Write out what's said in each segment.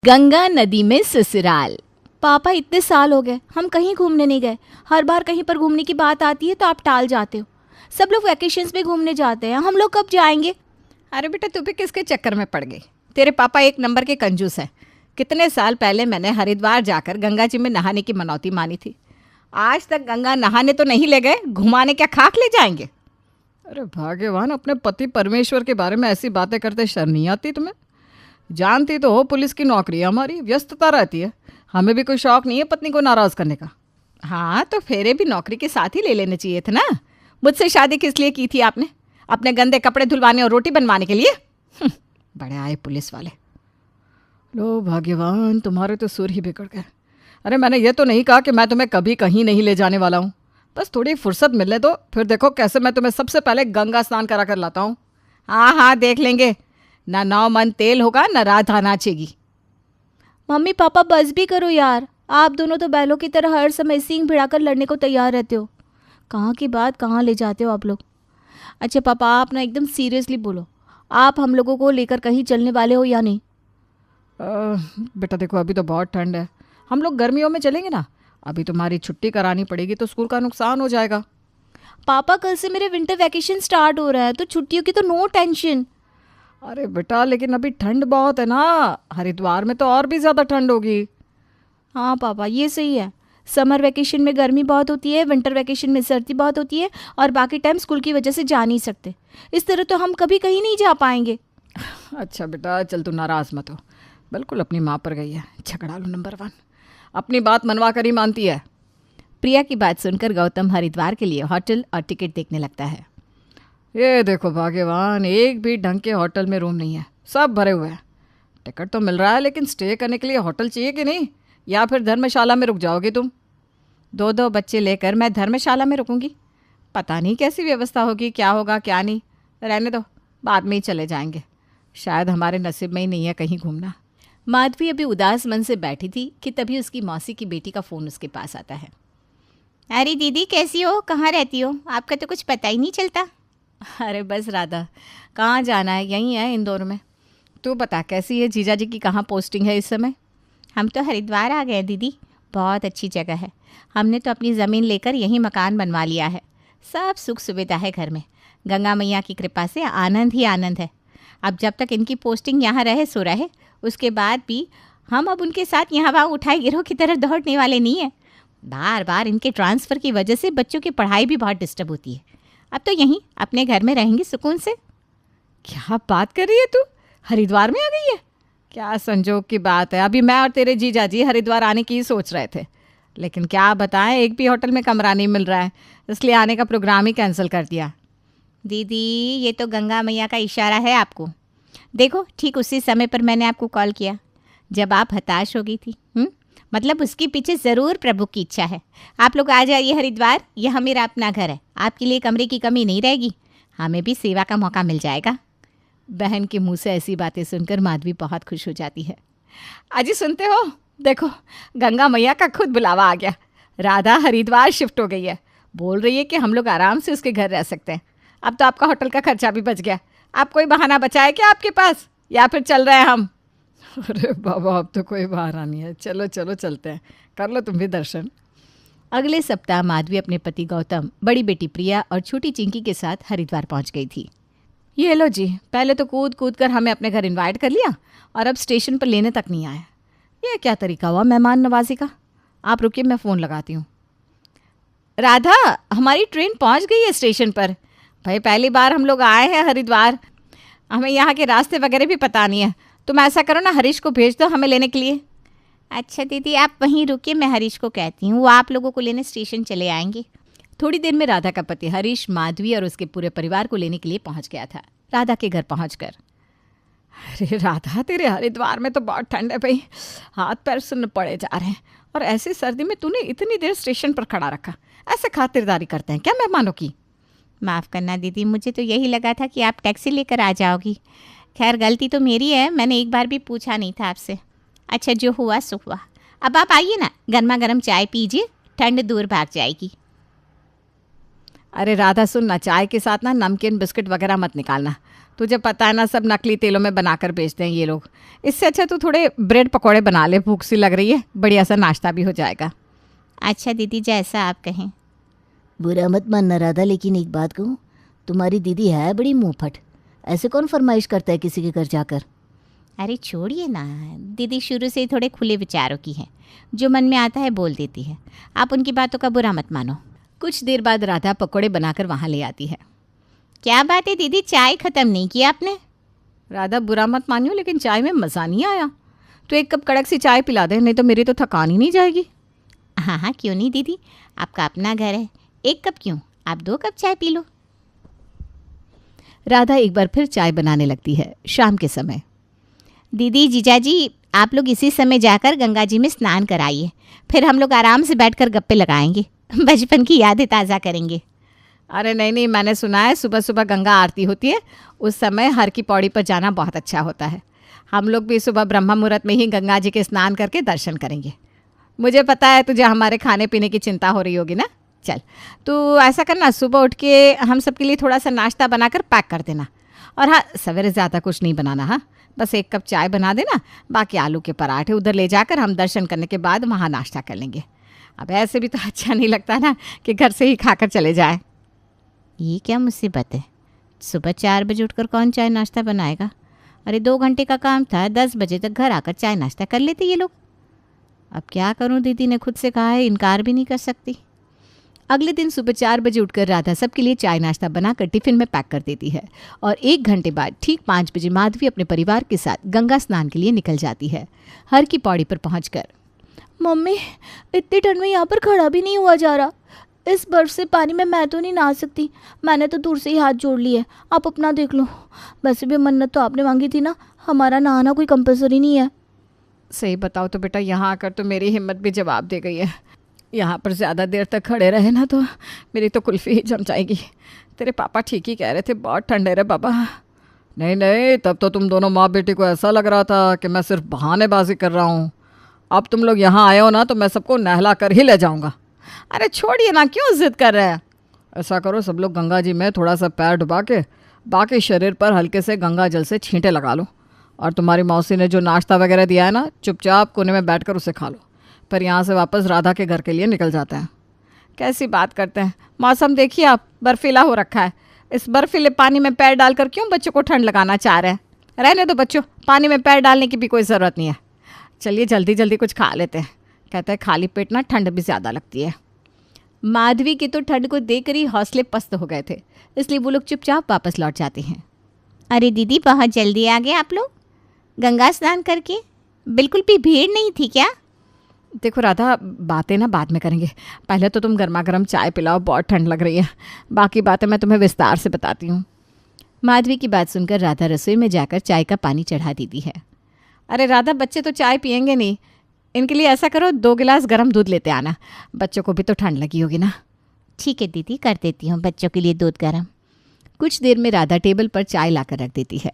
गंगा नदी में ससुराल। पापा इतने साल हो गए हम कहीं घूमने नहीं गए। हर बार कहीं पर घूमने की बात आती है तो आप टाल जाते हो। सब लोग वैकेशंस में घूमने जाते हैं, हम लोग कब जाएंगे? अरे बेटा, तू भी किसके चक्कर में पड़ गई? तेरे पापा एक नंबर के कंजूस है। कितने साल पहले मैंने हरिद्वार जाकर गंगा जी में नहाने की मनौती मानी थी। आज तक गंगा नहाने तो नहीं ले गए, घुमाने क्या खाक ले जाएंगे? अरे भाग्यवान, अपने पति परमेश्वर के बारे में ऐसी बातें करते शर्म नहीं आती तुम्हें? जानती तो हो पुलिस की नौकरी है, हमारी व्यस्तता रहती है। हमें भी कोई शौक नहीं है पत्नी को नाराज़ करने का। हाँ, तो फेरे भी नौकरी के साथ ही ले लेने चाहिए थे ना। मुझसे शादी किस लिए की थी आपने? अपने गंदे कपड़े धुलवाने और रोटी बनवाने के लिए? बड़े आए पुलिस वाले। लो भाग्यवान, तुम्हारे तो सुर ही बिगड़ गए। अरे मैंने ये तो नहीं कहा कि मैं तुम्हें कभी कहीं नहीं ले जाने वाला हूँ। बस थोड़ी फुर्सत मिलने दो, फिर देखो कैसे मैं तुम्हें सबसे पहले गंगा स्नान करा कर लाता हूँ। हाँ हाँ, देख लेंगे। ना 9 मन तेल होगा, ना राधा नाचेगी। मम्मी पापा बस भी करो यार, आप दोनों तो बैलों की तरह हर समय सींग भिड़ाकर लड़ने को तैयार रहते हो। कहाँ की बात कहाँ ले जाते हो आप लोग। अच्छा पापा, आप ना एकदम सीरियसली बोलो, आप हम लोगों को लेकर कहीं चलने वाले हो या नहीं? बेटा देखो, अभी तो बहुत ठंड है, हम लोग गर्मियों में चलेंगे ना। अभी तुम्हारी छुट्टी करानी पड़ेगी तो स्कूल का नुकसान हो जाएगा। पापा कल से मेरे विंटर वैकेशन स्टार्ट हो रहा है तो छुट्टियों की तो नो टेंशन। अरे बेटा, लेकिन अभी ठंड बहुत है ना, हरिद्वार में तो और भी ज़्यादा ठंड होगी। हाँ पापा, ये सही है। समर वैकेशन में गर्मी बहुत होती है, विंटर वैकेशन में सर्दी बहुत होती है, और बाकी टाइम स्कूल की वजह से जा नहीं सकते। इस तरह तो हम कभी कहीं नहीं जा पाएंगे। अच्छा बेटा, चल तू नाराज़ मत हो। बिल्कुल अपनी माँ पर गई है, झगड़ालू नंबर 1। अपनी बात मनवा कर ही मानती है। प्रिया की बात सुनकर गौतम हरिद्वार के लिए होटल और टिकट देखने लगता है। ये देखो भाग्यवान, एक भी ढंग के होटल में रूम नहीं है, सब भरे हुए हैं। टिकट तो मिल रहा है, लेकिन स्टे करने के लिए होटल चाहिए कि नहीं? या फिर धर्मशाला में रुक जाओगे तुम? 2 बच्चे लेकर मैं धर्मशाला में रुकूंगी? पता नहीं कैसी व्यवस्था होगी, क्या होगा क्या नहीं। रहने दो, बाद में ही चले जाएंगे। शायद हमारे नसीब में ही नहीं है कहीं घूमना। माधवी अभी उदास मन से बैठी थी कि तभी उसकी मौसी की बेटी का फ़ोन उसके पास आता है। अरे दीदी, कैसी हो? कहाँ रहती हो? आपका तो कुछ पता ही नहीं चलता। अरे बस राधा, कहाँ जाना है, यहीं है इंदौर में। तू बता, कैसी है? जीजा जी की कहाँ पोस्टिंग है इस समय? हम तो हरिद्वार आ गए दीदी, बहुत अच्छी जगह है। हमने तो अपनी ज़मीन लेकर यहीं मकान बनवा लिया है। सब सुख सुविधा है घर में। गंगा मैया की कृपा से आनंद ही आनंद है। अब जब तक इनकी पोस्टिंग यहाँ रहे सो रहे, उसके बाद भी हम अब उनके साथ यहाँ वहाँ उठाए गिरोह की तरह दौड़ने वाले नहीं हैं। बार बार इनके ट्रांसफ़र की वजह से बच्चों की पढ़ाई भी बहुत डिस्टर्ब होती है। अब तो यहीं अपने घर में रहेंगे सुकून से। क्या बात कर रही है तू? हरिद्वार में आ गई है? क्या संजोग की बात है। अभी मैं और तेरे जीजा जी हरिद्वार आने की ही सोच रहे थे, लेकिन क्या बताएं, एक भी होटल में कमरा नहीं मिल रहा है, इसलिए आने का प्रोग्राम ही कैंसिल कर दिया। दीदी, ये तो गंगा मैया का इशारा है आपको। देखो, ठीक उसी समय पर मैंने आपको कॉल किया जब आप हताश हो गई थी। मतलब उसके पीछे ज़रूर प्रभु की इच्छा है। आप लोग आ जाइए हरिद्वार, यह मेरा अपना घर है। आपके लिए कमरे की कमी नहीं रहेगी, हमें भी सेवा का मौका मिल जाएगा। बहन के मुंह से ऐसी बातें सुनकर माधवी बहुत खुश हो जाती है। अजी सुनते हो, देखो गंगा मैया का खुद बुलावा आ गया। राधा हरिद्वार शिफ्ट हो गई है, बोल रही है कि हम लोग आराम से उसके घर रह सकते हैं। अब तो आपका होटल का खर्चा भी बच गया। आप कोई बहाना बचाए क्या आपके पास, या फिर चल रहे हैं हम? अरे बाबा, अब तो कोई बहाना नहीं है। चलो चलो चलते हैं, कर लो तुम भी दर्शन। अगले सप्ताह माधवी अपने पति गौतम, बड़ी बेटी प्रिया और छोटी चिंकी के साथ हरिद्वार पहुंच गई थी। ये लो जी, पहले तो कूद कूद कर हमें अपने घर इनवाइट कर लिया और अब स्टेशन पर लेने तक नहीं आया। ये क्या तरीका हुआ मेहमान नवाजी का? आप रुकिए, मैं फ़ोन लगाती हूँ। राधा, हमारी ट्रेन पहुँच गई है स्टेशन पर। भाई पहली बार हम लोग आए हैं हरिद्वार, हमें यहाँ के रास्ते वगैरह भी पता नहीं है। तुम ऐसा करो ना, हरीश को भेज दो हमें लेने के लिए। अच्छा दीदी, आप वहीं रुकिए, मैं हरीश को कहती हूँ, वो आप लोगों को लेने स्टेशन चले आएंगे। थोड़ी देर में राधा का पति हरीश माधवी और उसके पूरे परिवार को लेने के लिए पहुंच गया था। राधा के घर पहुंचकर, अरे राधा, तेरे हरिद्वार में तो बहुत ठंड है भाई, हाथ पैर सुन्न पड़े जा रहे हैं। और ऐसी सर्दी में तूने इतनी देर स्टेशन पर खड़ा रखा, ऐसे खातिरदारी करते हैं क्या मेहमानों की? माफ़ करना दीदी, मुझे तो यही लगा था कि आप टैक्सी लेकर आ जाओगी। खैर गलती तो मेरी है, मैंने एक बार भी पूछा नहीं था आपसे। अच्छा, जो हुआ सो हुआ। अब आप आइए ना, गर्मा गर्म चाय पीजिए, ठंड दूर भाग जाएगी। अरे राधा सुन ना, चाय के साथ ना नमकीन बिस्किट वगैरह मत निकालना। तुझे पता है ना, सब नकली तेलों में बनाकर बेचते हैं ये लोग। इससे अच्छा तू थोड़े ब्रेड पकौड़े बना ले, भूख सी लग रही है, बढ़िया सा नाश्ता भी हो जाएगा। अच्छा दीदी, जैसा आप कहें। बुरा मत मानना राधा, लेकिन एक बात कहूँ, तुम्हारी दीदी है बड़ी मुंहफट। ऐसे कौन फरमाइश करता है किसी के घर जाकर? अरे छोड़िए ना, दीदी शुरू से ही थोड़े खुले विचारों की है, जो मन में आता है बोल देती है। आप उनकी बातों का बुरा मत मानो। कुछ देर बाद राधा पकौड़े बनाकर वहाँ ले आती है। क्या बात है दीदी, चाय ख़त्म नहीं की आपने? राधा बुरा मत मानियो, लेकिन चाय में मज़ा नहीं आया। तो एक कप कड़क सी चाय पिला दे, नहीं तो मेरी तो थकान ही नहीं जाएगी। हाँ हाँ, क्यों नहीं दीदी, आपका अपना घर है। 1 कप क्यों, आप 2 कप चाय पी लो। राधा एक बार फिर चाय बनाने लगती है शाम के समय। दीदी जीजाजी, आप लोग इसी समय जाकर गंगा जी में स्नान कराइए, फिर हम लोग आराम से बैठकर गप्पे लगाएंगे, बचपन की यादें ताज़ा करेंगे। अरे नहीं नहीं, मैंने सुना है सुबह सुबह गंगा आरती होती है, उस समय हर की पौड़ी पर जाना बहुत अच्छा होता है। हम लोग भी सुबह ब्रह्म मुहूर्त में ही गंगा जी के स्नान करके दर्शन करेंगे। मुझे पता है तुझे हमारे खाने पीने की चिंता हो रही होगी ना। चल तो ऐसा करना, सुबह उठ के हम सबके लिए थोड़ा सा नाश्ता बनाकर पैक कर देना। और हाँ, सवेरे ज़्यादा कुछ नहीं बनाना, हाँ बस 1 कप चाय बना देना, बाकी आलू के पराठे उधर ले जाकर हम दर्शन करने के बाद वहाँ नाश्ता कर लेंगे। अब ऐसे भी तो अच्छा नहीं लगता ना कि घर से ही खाकर चले जाए। ये क्या मुसीबत है, सुबह 4 बजे उठकर कौन चाय नाश्ता बनाएगा? अरे 2 घंटे का काम था, 10 बजे तक घर आकर चाय नाश्ता कर लेते ये लोग। अब क्या करूं, दीदी ने खुद से कहा है, इनकार भी नहीं कर सकती। अगले दिन सुबह 4 बजे उठकर राधा सबके लिए चाय नाश्ता बनाकर टिफ़िन में पैक कर देती है और 1 घंटे बाद ठीक 5 बजे माधवी अपने परिवार के साथ गंगा स्नान के लिए निकल जाती है। हर की पौड़ी पर पहुंचकर, मम्मी इतनी ठंड में यहाँ पर खड़ा भी नहीं हुआ जा रहा। इस बर्फ से पानी में मैं तो नहीं नहा सकती, मैंने तो दूर से ही हाथ जोड़ लिए, आप अपना देख लो। वैसे भी मन्नत तो आपने मांगी थी ना, हमारा नहाना कोई कंपलसरी नहीं है। सही बताओ तो बेटा, यहाँ आकर तो मेरी हिम्मत भी जवाब दे गई है। यहाँ पर ज़्यादा देर तक खड़े रहे ना तो मेरी तो कुल्फ़ी ही जम जाएगी। तेरे पापा ठीक ही कह रहे थे, बहुत ठंड है रे बाबा। नहीं नहीं, तब तो तुम दोनों माँ बेटी को ऐसा लग रहा था कि मैं सिर्फ बहानेबाजी कर रहा हूँ। अब तुम लोग यहाँ आए हो ना तो मैं सबको नहला कर ही ले जाऊँगा। अरे छोड़िए ना, क्यों ज़िद कर रहे हैं? ऐसा करो, सब लोग गंगा जी में थोड़ा सा पैर डुबा के बाकी शरीर पर हल्के से गंगा जल से छींटे लगा लो। और तुम्हारी मौसी ने जो नाश्ता वगैरह दिया है ना, चुपचाप कोने में बैठकर उसे खा लो। पर यहाँ से वापस राधा के घर के लिए निकल जाते हैं। कैसी बात करते हैं, मौसम देखिए आप, बर्फीला हो रखा है। इस बर्फीले पानी में पैर डालकर क्यों बच्चों को ठंड लगाना चाह रहे हैं? रहने दो बच्चों, पानी में पैर डालने की भी कोई ज़रूरत नहीं है। चलिए जल्दी जल्दी कुछ खा लेते हैं। कहते हैं खाली पेट ना ठंड भी ज़्यादा लगती है। माधवी के तो ठंड को देखकर ही हौसले पस्त हो गए थे, इसलिए वो लोग चुपचाप वापस लौट जाते हैं। अरे दीदी, बहुत जल्दी आ गए आप लोग गंगा स्नान करके, बिल्कुल भी भीड़ नहीं थी क्या? देखो राधा, बातें ना बाद में करेंगे, पहले तो तुम गर्मा गर्म चाय पिलाओ, बहुत ठंड लग रही है। बाकी बातें मैं तुम्हें विस्तार से बताती हूँ। माधवी की बात सुनकर राधा रसोई में जाकर चाय का पानी चढ़ा देती है। अरे राधा, बच्चे तो चाय पियेंगे नहीं, इनके लिए ऐसा करो 2 गिलास गर्म दूध लेते आना, बच्चों को भी तो ठंड लगी होगी ना। ठीक है दीदी, कर देती हूँ बच्चों के लिए दूध गर्म। कुछ देर में राधा टेबल पर चाय लाकर रख देती है।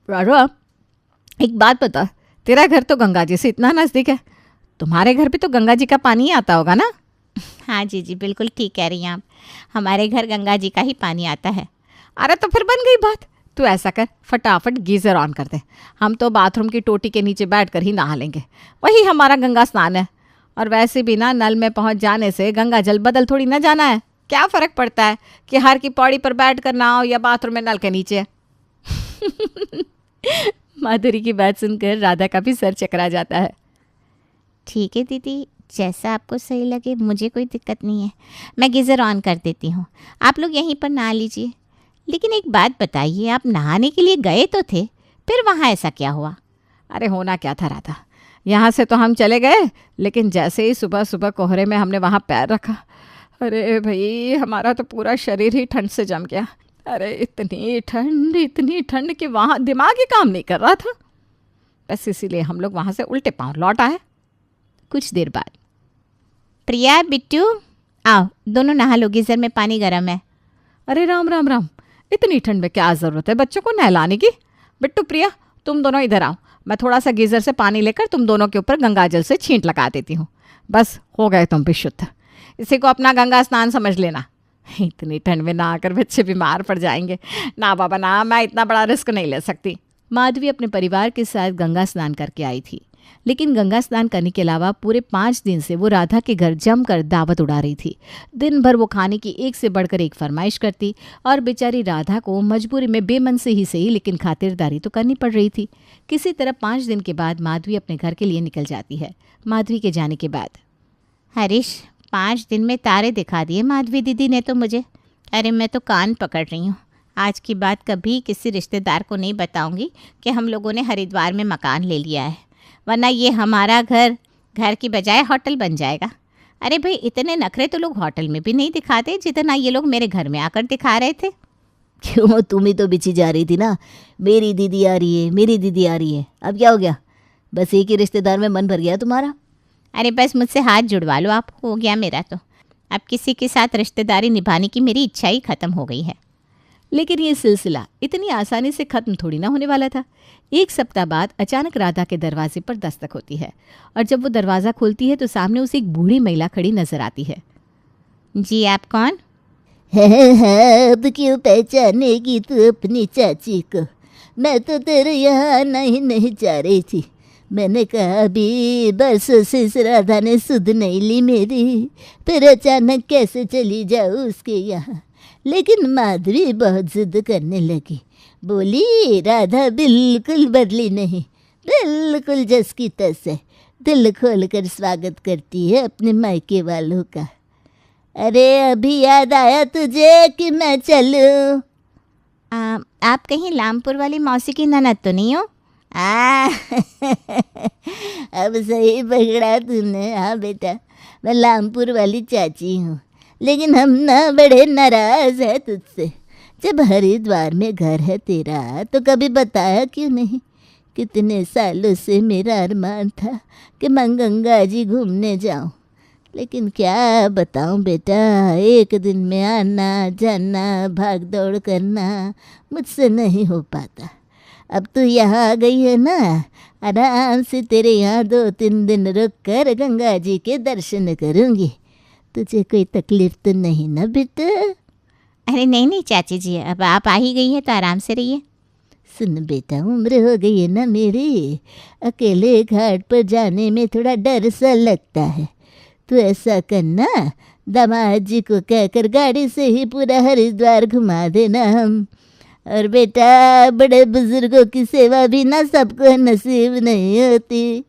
राधा, एक बात बता, तेरा घर तो गंगा जी से इतना नज़दीक है, तुम्हारे घर पे तो गंगा जी का पानी ही आता होगा ना? हाँ जी जी, बिल्कुल ठीक कह रही हैं आप, हमारे घर गंगा जी का ही पानी आता है। अरे तो फिर बन गई बात। तू ऐसा कर, फटाफट गीज़र ऑन कर दे, हम तो बाथरूम की टोटी के नीचे बैठकर ही नहा लेंगे, वही हमारा गंगा स्नान है। और वैसे भी ना, नल में पहुंच जाने से गंगा जल बदल थोड़ी ना जाना है, क्या फ़र्क पड़ता है कि हर की पौड़ी पर बैठ कर नहाओ या बाथरूम में नल के नीचे। माधुरी की बात सुनकर राधा का भी सर चकरा जाता है। ठीक है दीदी, जैसा आपको सही लगे, मुझे कोई दिक्कत नहीं है, मैं गीज़र ऑन कर देती हूँ, आप लोग यहीं पर नहा लीजिए। लेकिन एक बात बताइए, आप नहाने के लिए गए तो थे, फिर वहाँ ऐसा क्या हुआ? अरे होना क्या था राधा, यहाँ से तो हम चले गए, लेकिन जैसे ही सुबह सुबह कोहरे में हमने वहाँ पैर रखा, अरे भाई हमारा तो पूरा शरीर ही ठंड से जम गया। अरे इतनी ठंड कि वहाँ दिमाग ही काम नहीं कर रहा था। बस इसीलिए हम लोग वहाँ से उल्टे पाँव लौट आए। कुछ देर बाद, प्रिया, बिट्टू, आओ दोनों नहा लो, गीज़र में पानी गर्म है। अरे राम राम राम, इतनी ठंड में क्या ज़रूरत है बच्चों को नहलाने की? बिट्टू, प्रिया, तुम दोनों इधर आओ, मैं थोड़ा सा गीज़र से पानी लेकर तुम दोनों के ऊपर गंगा जल से छींट लगा देती हूँ, बस हो गए तुम भी शुद्ध। इसी को अपना गंगा स्नान समझ लेना। इतनी ठंड में ना आकर बच्चे बीमार पड़ जाएंगे। ना बाबा ना, मैं इतना बड़ा रिस्क नहीं ले सकती। माधवी अपने परिवार के साथ गंगा स्नान करके आई थी, लेकिन गंगा स्नान करने के अलावा पूरे 5 दिन से वो राधा के घर जमकर दावत उड़ा रही थी। दिन भर वो खाने की एक से बढ़कर एक फरमाइश करती और बेचारी राधा को मजबूरी में बेमन से ही सही लेकिन खातिरदारी तो करनी पड़ रही थी। किसी तरह 5 दिन के बाद माधवी अपने घर के लिए निकल जाती है। माधवी के जाने के बाद हरीश, 5 दिन में तारे दिखा दिए माधवी दीदी ने तो मुझे। अरे मैं तो कान पकड़ रही हूँ। आज की बात कभी किसी रिश्तेदार को नहीं बताऊंगी कि हम लोगों ने हरिद्वार में मकान ले लिया है, वरना ये हमारा घर की बजाय होटल बन जाएगा। अरे भाई, इतने नखरे तो लोग होटल में भी नहीं दिखाते जितना ये लोग मेरे घर में आकर दिखा रहे थे। क्यों, तुम ही तो बिछी जा रही थी ना, मेरी दीदी आ रही है, मेरी दीदी आ रही है। अब क्या हो गया, बस एक ही रिश्तेदार में मन भर गया तुम्हारा? अरे बस मुझसे हाथ जुड़वा लो आप, हो गया मेरा तो। अब किसी के साथ रिश्तेदारी निभाने की मेरी इच्छा ही ख़त्म हो गई है। लेकिन ये सिलसिला इतनी आसानी से खत्म थोड़ी ना होने वाला था। 1 सप्ताह बाद अचानक राधा के दरवाजे पर दस्तक होती है और जब वो दरवाज़ा खोलती है तो सामने उसे एक बूढ़ी महिला खड़ी नजर आती है। जी, आप कौन? है, अब क्यों पहचानेगी तू अपनी चाची को? मैं तो तेरे यहाँ आना ही नहीं चाह रही थी। मैंने कहा अभी बरसों से इस राधा ने सुध नहीं ली मेरी, फिर अचानक कैसे चली जाऊँ उसके यहाँ। लेकिन माधवी बहुत जिद करने लगी, बोली राधा बिल्कुल बदली नहीं, बिल्कुल जस की तस है, दिल खोल कर स्वागत करती है अपने मायके वालों का। अरे अभी याद आया तुझे कि मैं चलूं? आप कहीं लामपुर वाली मौसी की ननद तो नहीं हो? अब सही पकड़ा तूने। हाँ बेटा, मैं लामपुर वाली चाची हूँ, लेकिन हम ना बड़े नाराज है तुझसे। जब हरिद्वार में घर है तेरा तो कभी बताया क्यों नहीं? कितने सालों से मेरा अरमान था कि मैं गंगा जी घूमने जाऊँ, लेकिन क्या बताऊँ बेटा, एक दिन में आना जाना भाग दौड़ करना मुझसे नहीं हो पाता। अब तू यहाँ आ गई है ना, आराम से तेरे यहाँ 2-3 दिन रुक कर गंगा जी के दर्शन करूँगी। तुझे कोई तकलीफ तो नहीं ना बेटा? अरे नहीं चाची जी, अब आप आ ही गई है तो आराम से रहिए। सुन बेटा, उम्र हो गई है ना मेरी, अकेले घाट पर जाने में थोड़ा डर सा लगता है। तो ऐसा करना, दामाद जी को कहकर गाड़ी से ही पूरा हरिद्वार घुमा देना हम। और बेटा, बड़े बुजुर्गों की सेवा भी ना सबको नसीब नहीं होती।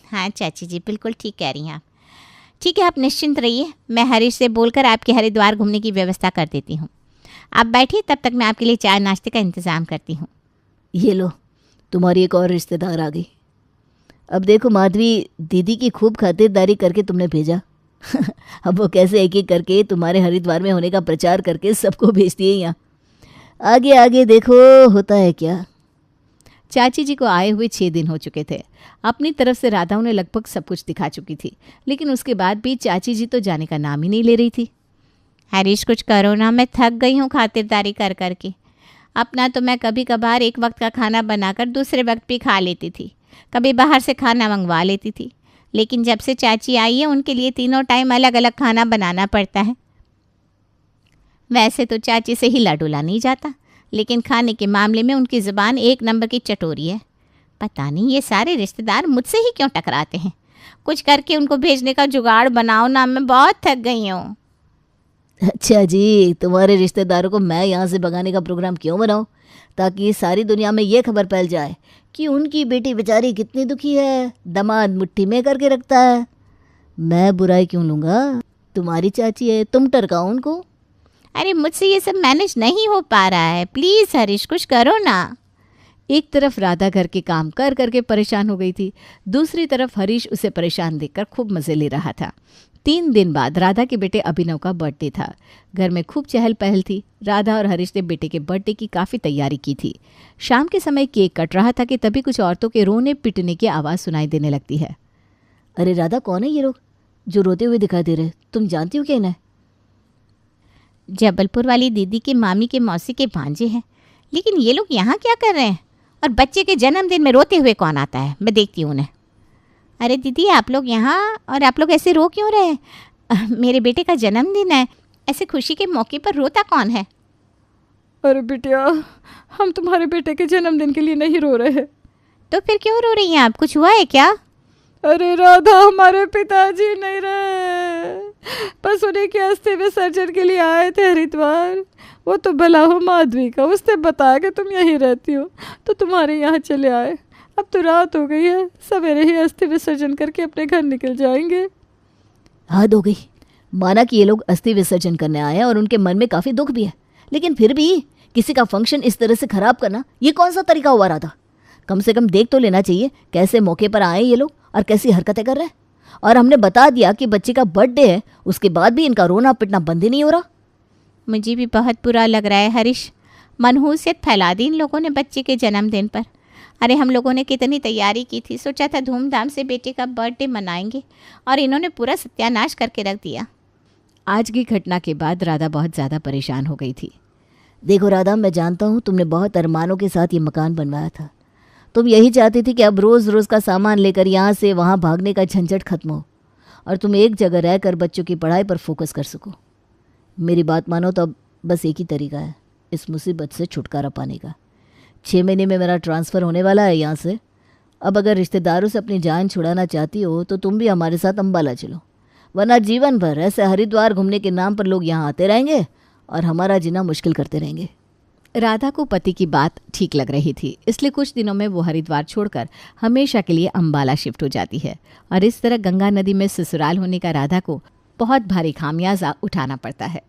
हाँ चाची जी, बिल्कुल ठीक कह रही हैं आप। ठीक है, आप निश्चिंत रहिए, मैं हरीश से बोलकर आपके हरिद्वार घूमने की व्यवस्था कर देती हूँ। आप बैठिए, तब तक मैं आपके लिए चाय नाश्ते का इंतज़ाम करती हूँ। ये लो, तुम्हारी एक और रिश्तेदार आ गई। अब देखो माधवी, दीदी की खूब खातिरदारी करके तुमने भेजा। अब वो कैसे एक एक करके तुम्हारे हरिद्वार में होने का प्रचार करके सबको भेजती है यहाँ। आगे आगे देखो होता है क्या। चाची जी को आए हुए 6 दिन हो चुके थे। अपनी तरफ से राधा उन्हें लगभग सब कुछ दिखा चुकी थी, लेकिन उसके बाद भी चाची जी तो जाने का नाम ही नहीं ले रही थी। हरीश, कुछ करो ना, मैं थक गई हूँ खातिरदारी कर कर के। अपना तो मैं कभी कभार एक वक्त का खाना बनाकर दूसरे वक्त भी खा लेती थी, कभी बाहर से खाना मंगवा लेती थी, लेकिन जब से चाची आई है उनके लिए तीनों टाइम अलग अलग खाना बनाना पड़ता है। वैसे तो चाची से हिला डुला नहीं जाता, लेकिन खाने के मामले में उनकी ज़ुबान 1 नंबर की चटोरी है। पता नहीं ये सारे रिश्तेदार मुझसे ही क्यों टकराते हैं। कुछ करके उनको भेजने का जुगाड़ बनाओ ना, मैं बहुत थक गई हूँ। अच्छा जी, तुम्हारे रिश्तेदारों को मैं यहाँ से भगाने का प्रोग्राम क्यों बनाऊँ, ताकि सारी दुनिया में ये खबर फैल जाए कि उनकी बेटी बेचारी कितनी दुखी है, दामाद मुट्ठी में करके रखता है। मैं बुराई क्यों लूँगा, तुम्हारी चाची है, तुम टरकाओ उनको। अरे मुझसे ये सब मैनेज नहीं हो पा रहा है, प्लीज़ हरीश कुछ करो ना। एक तरफ राधा घर के काम कर करके परेशान हो गई थी, दूसरी तरफ हरीश उसे परेशान देखकर खूब मज़े ले रहा था। 3 दिन बाद राधा के बेटे अभिनव का बर्थडे था। घर में खूब चहल पहल थी। राधा और हरीश ने बेटे के बर्थडे की काफ़ी तैयारी की थी। शाम के समय केक कट रहा था कि तभी कुछ औरतों के रोने पिटने की आवाज़ सुनाई देने लगती है। अरे राधा, कौन है ये लोग जो रोते हुए दिखाई दे रहे? तुम जानती हो क्या इन्हें? जबलपुर वाली दीदी की मामी के मौसी के भांजे हैं, लेकिन ये लोग यहाँ क्या कर रहे हैं? और बच्चे के जन्मदिन में रोते हुए कौन आता है? मैं देखती हूँ उन्हें। अरे दीदी, आप लोग यहाँ, और आप लोग ऐसे रो क्यों रहे हैं? मेरे बेटे का जन्मदिन है, ऐसे खुशी के मौके पर रोता कौन है? अरे बिटिया, हम तुम्हारे बेटे के जन्मदिन के लिए नहीं रो रहे। तो फिर क्यों रो रही हैं आप? कुछ हुआ है क्या? अरे राधा, हमारे पिताजी नहीं रहे, बस उन्हीं के अस्थि विसर्जन के लिए आए थे हरिद्वार। वो तो भला हो माधवी का, उसने बताया कि तुम यहीं रहती हो तो तुम्हारे यहाँ चले आए। अब तो रात हो गई है, सवेरे ही अस्थि विसर्जन करके अपने घर निकल जाएंगे। हद हो गई। माना कि ये लोग अस्थि विसर्जन करने आए हैं और उनके मन में काफ़ी दुख भी है, लेकिन फिर भी किसी का फंक्शन इस तरह से खराब करना, ये कौन सा तरीका हुआ राधा? कम से कम देख तो लेना चाहिए कैसे मौके पर आए ये लोग और कैसी हरकतें कर रहे हैं। और हमने बता दिया कि बच्चे का बर्थडे है, उसके बाद भी इनका रोना पिटना बंद ही नहीं हो रहा। मुझे भी बहुत बुरा लग रहा है हरीश। मनहूसियत फैला दी इन लोगों ने बच्चे के जन्मदिन पर। अरे हम लोगों ने कितनी तैयारी की थी, सोचा था धूमधाम से बेटे का बर्थडे मनाएंगे, और इन्होंने पूरा सत्यानाश करके रख दिया। आज की घटना के बाद राधा बहुत ज़्यादा परेशान हो गई थी। देखो राधा, मैं जानता हूँ तुमने बहुत अरमानों के साथ ये मकान बनवाया था। तुम यही चाहती थी कि अब रोज़ रोज़ का सामान लेकर यहाँ से वहाँ भागने का झंझट खत्म हो और तुम एक जगह रहकर बच्चों की पढ़ाई पर फोकस कर सको। मेरी बात मानो तो अब बस एक ही तरीका है इस मुसीबत से छुटकारा पाने का। 6 महीने में मेरा ट्रांसफ़र होने वाला है यहाँ से। अब अगर रिश्तेदारों से अपनी जान छुड़ाना चाहती हो तो तुम भी हमारे साथ अम्बाला चलो, वरना जीवन भर ऐसे हरिद्वार घूमने के नाम पर लोग यहाँ आते रहेंगे और हमारा जीना मुश्किल करते रहेंगे। राधा को पति की बात ठीक लग रही थी, इसलिए कुछ दिनों में वो हरिद्वार छोड़कर हमेशा के लिए अम्बाला शिफ्ट हो जाती है। और इस तरह गंगा नदी में ससुराल होने का राधा को बहुत भारी खामियाजा उठाना पड़ता है।